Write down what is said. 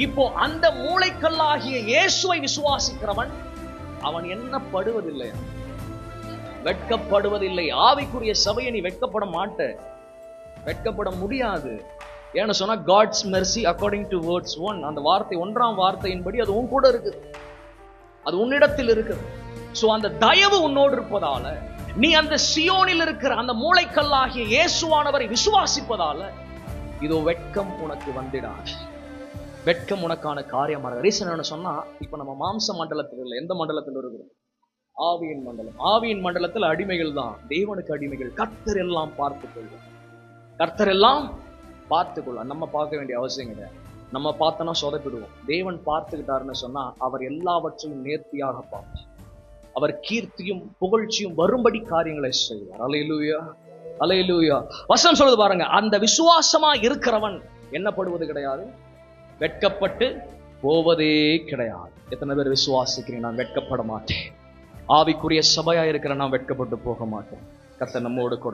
இப்போ அந்த மூளைக்கல்லாகிய இயேசுவை விசுவாசிக்கிறவன் அவன் எண்ணப்படுவதில்லை, வெட்கப்படுவதில்லை. ஆவிக்குரிய சபையை நீ வெட்கப்பட மாட்ட, வெட்கப்பட முடியாது. ஏன்னு சொன்னா God's mercy according to words 1, அந்த வார்த்தை 1ஆம் வார்த்தையின்படி அது உன் கூட இருக்குது, அது உன்னிடத்தில் இருக்குது. சோ அந்த தயவு உன்னோடு இருப்பதால, நீ அந்த சியோனில் இருக்கிற அந்த மூளைக்கல்லாகிய இயேசுவானவரை விசுவாசிப்பதால இதோ வெட்கம் உனக்கு வந்திடாது. வெட்கம் உனக்கான காரியமாக. ரீசன் என்ன சொன்னா, இப்ப நம்ம மாம்ச மண்டலத்தில் இல்லை, எந்த மண்டலத்தில் இருக்கிறோம்? ஆவியின் மண்டலம். ஆவியின் மண்டலத்தில் அடிமைகள் தான், தேவனுக்கு அடிமைகள். கர்த்தர் எல்லாம் பார்த்துக்கொள்ளும், கர்த்தர் எல்லாம் பார்த்துக்கொள்ள. நம்ம பார்க்க வேண்டிய அவசியம் கிடையாது. நம்ம பார்த்தோன்னா சொதப்பிடுவோம். தேவன் பார்த்துக்கிட்டாருன்னு சொன்னா அவர் எல்லாவற்றையும் நேர்த்தியாக பார்ப்பார். அவர் கீர்த்தியும் புகழ்ச்சியும் வரும்படி காரியங்களை செய்வார். அல்லேலூயா, அல்லேலூயா. வசனம் சொல்லுது பாருங்க, அந்த விசுவாசமா இருக்கிறவன் என்னப்படுவது கிடையாது, வெட்கப்பட்டு போவதே கிடையாது. எத்தனை பேர் விசுவாசிக்கிறீங்க? நான் வெட்கப்பட மாட்டேன். ஆவிக்குரிய சபையா இருக்கிற நான் வெட்கப்பட்டு போக மாட்டேன். கர்த்தர் நம்மோடு கூட